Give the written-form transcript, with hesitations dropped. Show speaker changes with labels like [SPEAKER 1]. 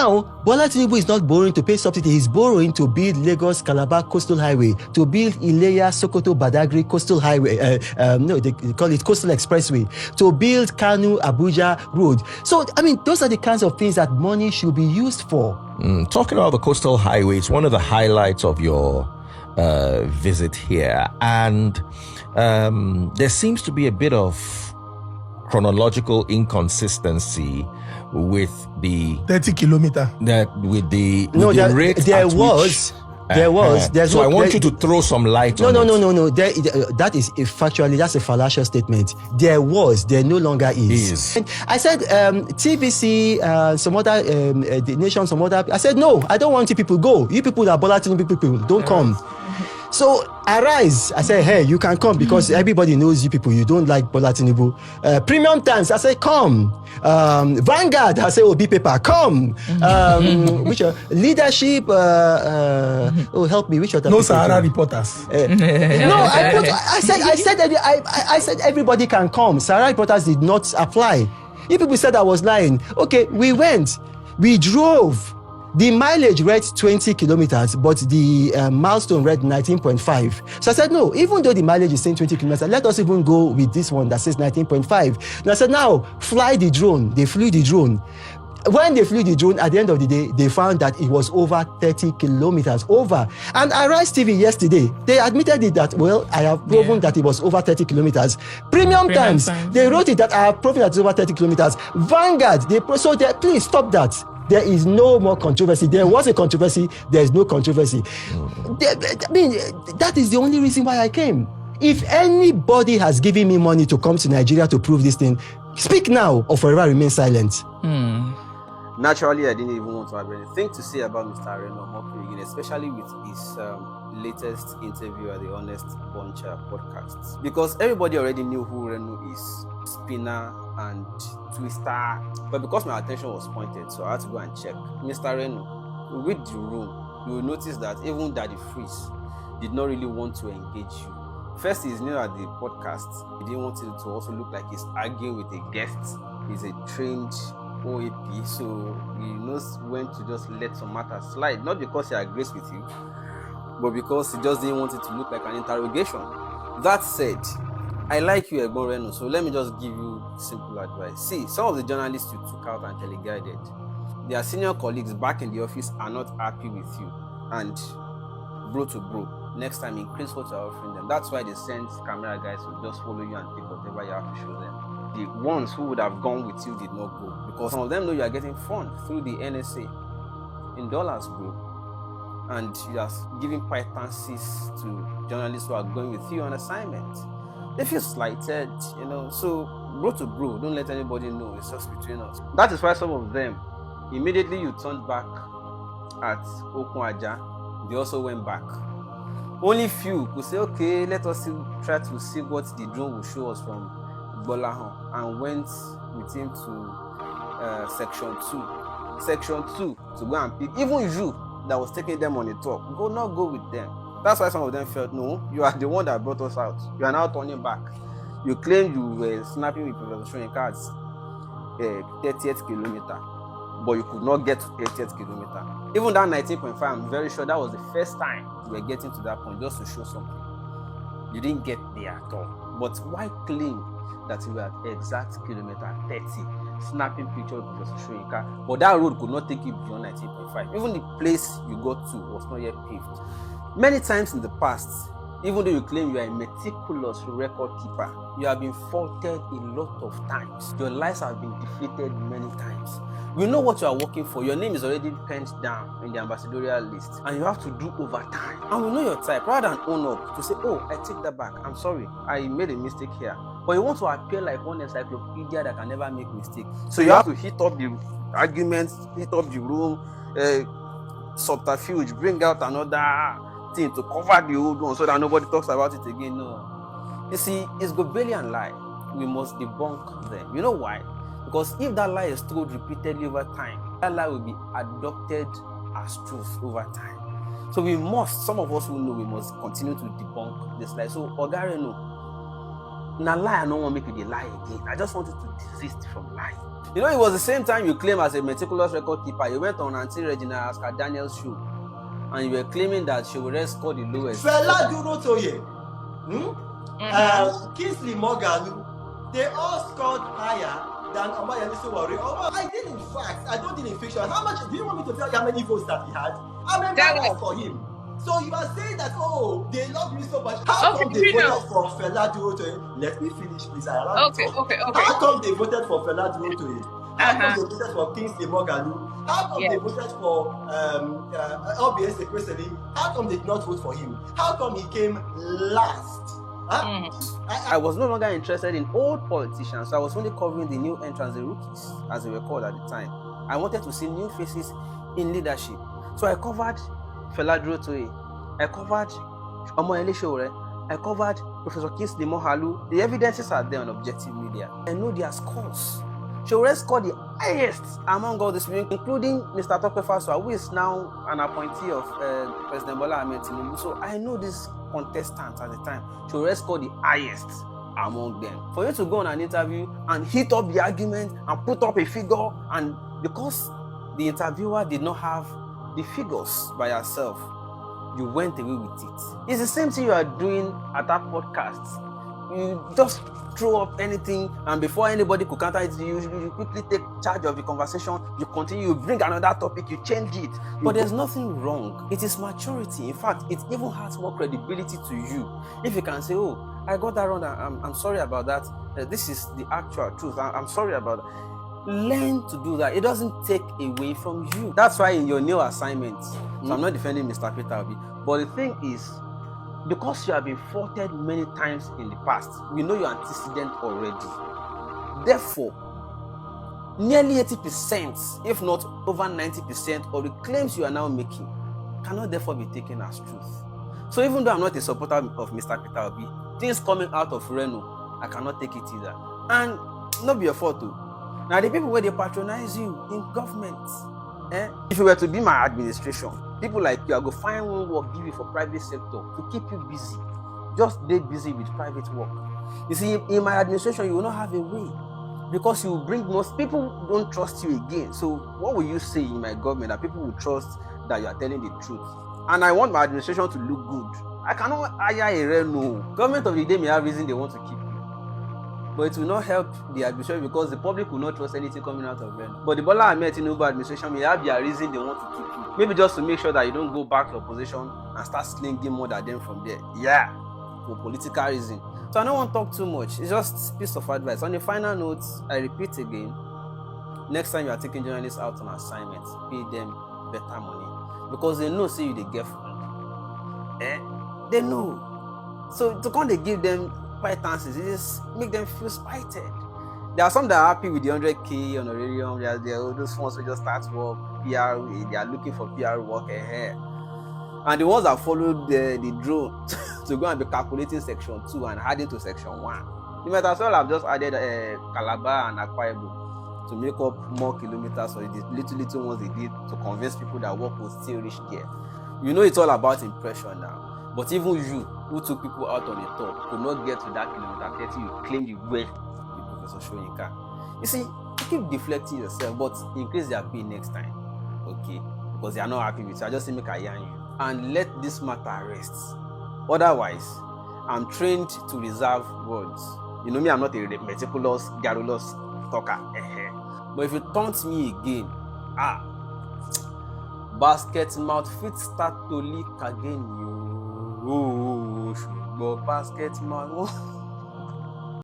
[SPEAKER 1] now, Bola Tinubu is not borrowing to pay subsidy. He's borrowing to build Lagos Calabar Coastal Highway, to build Ileya Sokoto Badagry Coastal Highway. They call it Coastal Expressway, to build Kanu Abuja Road. So, I mean, those are the kinds of things that money should be used for.
[SPEAKER 2] Talking about the coastal highway, it's one of the highlights of your visit here, and there seems to be a bit of chronological inconsistency with the
[SPEAKER 3] 30 kilometer.
[SPEAKER 2] Rate
[SPEAKER 1] there was.
[SPEAKER 2] So I want you to throw some light on it.
[SPEAKER 1] No. That is that's a fallacious statement. There no longer is. And I said, TVC, some other the nation, some other. I said, no, I don't want you people go. You people that Bola Tinubu people don't come. So Arise, I said, hey, you can come because everybody knows you people. You don't like Bola Tinubu. Premium Times, I said, come. Vanguard, I said, Obi Paper, come. Which leadership? Help me. Which other?
[SPEAKER 3] No Sahara reporters.
[SPEAKER 1] I said everybody can come. Sahara reporters did not apply. You people said I was lying. Okay, we went. We drove. The mileage read 20 kilometers, but the milestone read 19.5. So I said, no, even though the mileage is saying 20 kilometers, let us even go with this one that says 19.5. And I said, now, fly the drone. They flew the drone. When they flew the drone, at the end of the day, they found that it was over 30 kilometers over. And Arise TV yesterday, they admitted it that, well, I have proven that it was over 30 kilometers. Premium Times, they wrote it that I have proven that it's over 30 kilometers. Vanguard, please stop that. There is no more controversy. There was a controversy. There is no controversy. I mean, that is the only reason why I came. If anybody has given me money to come to Nigeria to prove this thing, speak now or forever remain silent.
[SPEAKER 4] Naturally, I didn't even want to have anything to say about Mr. Reno, especially with his latest interview at the Honest Bunch podcast. Because everybody already knew who Reno is, spinner and twister. But because my attention was pointed, so I had to go and check. Mr. Reno, read the room. You will notice that even Daddy Freeze did not really want to engage you. First, he's new at the podcast. He didn't want it to also look like he's arguing with a guest. He's a trained OAP, so he knows when to just let some matters slide. Not because he agrees with you, but because he just didn't want it to look like an interrogation. That said, I like you, Egbon Reno, so let me just give you simple advice. See, some of the journalists you took out and teleguided, their senior colleagues back in the office are not happy with you. And bro to bro, next time increase what you're offering them. That's why they send camera guys to just follow you and take whatever you have to show them. The ones who would have gone with you did not go, because some of them know you are getting funds through the NSA in dollars, bro. And you are giving pitances to journalists who are going with you on assignment. They feel slighted, So, bro to bro, don't let anybody know. It's just between us. That is why some of them, immediately you turned back at Okunwaja, they also went back. Only few could say, okay, let us try to see what the drone will show us from Gbolahan, and went with him to Section 2. Section 2 to go and pick. Even you that was taking them on the tour, not go with them. That's why some of them felt, no, you are the one that brought us out. You are now turning back. You claim you were snapping with Professor Shoyinka's 30th kilometer, but you could not get to 30th kilometer. Even that 19.5, I'm very sure that was the first time you were getting to that point, just to show something. You didn't get there at all. But why claim that you were at exact kilometer 30, snapping picture of Professor Shoyinka, but that road could not take you beyond 19.5. Even the place you got to was not yet paved. Many times in the past, even though you claim you are a meticulous record keeper, you have been faulted a lot of times. Your lives have been defeated many times. We know what you are working for. Your name is already penned down in the ambassadorial list, and you have to do overtime. And we know your type. Rather than own up to say, oh, I take that back. I'm sorry. I made a mistake here. But you want to appear like one encyclopedia that can never make mistakes. So you have to hit up the arguments, hit up the room, subterfuge, bring out another thing to cover the old one so that nobody talks about it again. No. You see, it's Gobelian lie. We must debunk them. You know why? Because if that lie is told repeatedly over time, that lie will be adopted as truth over time. So some of us who know, we must continue to debunk this lie. So, Oga Reno, Now lie, I don't want to make you the lie again. I just want you to desist from lying. You know, it was the same time you claim as a meticulous record keeper. You went on Auntie Regina Oscar Daniels' show, and you were claiming that she would score the lowest.
[SPEAKER 1] Fela Durotoye, Kingsley Moghalu, they all scored higher than Omoyele Sowore. I did in fact, I don't did in fiction. How much, do you want me to tell you how many votes that he had? I'm a member for him. So you are saying that, oh, they love me so much. How come they voted for Fela Durotoye? Let me finish, please.
[SPEAKER 5] Okay.
[SPEAKER 1] How come they voted for Fela Durotoye? How come they voted for Kingsley Moghalu? How come they voted for LBS Ekwesili? How come they did not vote for him? How come he came last?
[SPEAKER 4] I was no longer interested in old politicians, so I was only covering the new entrants, the rookies, as they were called at the time. I wanted to see new faces in leadership. So I covered Fela Durotoye, I covered Omoyele Sowore, I covered Professor Kingsley Moghalu. The evidences are there on objective media. I know their scores. Sowore scored the highest among all these people, including Mr. Tope Fasua, who is now an appointee of President Bola Ahmed Tinubu. So I know these contestants at the time. Sowore scored the highest among them. For you to go on an interview and hit up the argument and put up a figure, and because the interviewer did not have the figures by yourself, you went away with it. It's the same thing you are doing at that podcast. You just throw up anything, and before anybody could counter it, you quickly take charge of the conversation. You continue, you bring another topic, you change it. But there's nothing wrong. It is maturity. In fact, it even has more credibility to you if you can say, oh, I got that wrong, I'm sorry about that. This is the actual truth. I'm sorry about that. Learn to do that. It doesn't take away from you. That's why in your new assignments, so I'm not defending Mr. Peter Obi, but the thing is, because you have been faulted many times in the past, we know your antecedent already. Therefore, nearly 80%, if not over 90% of the claims you are now making cannot therefore be taken as truth. So even though I'm not a supporter of Mr. Peter Obi, things coming out of Reno, I cannot take it either. And not be your fault too. Now the people where they patronize you in government, if it were to be my administration, people like you, I go find one work, give you for private sector to keep you busy. Just stay busy with private work. You see, in my administration, you will not have a way because you will bring most people don't trust you again. So what will you say in my government that people will trust that you are telling the truth? And I want my administration to look good. I cannot hire a Reno. Government of the day may have reason they want to keep you, but it will not help the administration because the public will not trust anything coming out of Reno. But the Bola Ahmed Tinubu administration may have their reason they want to keep you. Maybe just to make sure that you don't go back to opposition and start slinging more than them from there. Yeah, for political reason. So I don't want to talk too much. It's just a piece of advice. On the final note, I repeat again, next time you are taking journalists out on assignments, pay them better money. Because they know, say you they get food. They know. So to come they give them quietances, it just make them feel spited. There are some that are happy with the 100K honorarium. There are those ones who just start work, PR, they are looking for PR work ahead. And the ones that followed the drone to go and be calculating section 2 and adding to section 1. You might as well have just added Calabar and Akwa Ibom to make up more kilometers for the little ones they did to convince people that work will still reach there. You know it's all about impression now. But even you, who took people out on the top, could not get to that kilometer 30 you claim you were with Professor Shoyinka. You see, you keep deflecting yourself, but increase their pay next time. Okay? Because they are not happy with you. I just say make I yarn you. And let this matter rest. Otherwise, I'm trained to reserve words. You know me, I'm not a meticulous, garrulous talker. But if you taunt me again, basket mouth fit start to leak again. But basket mouth.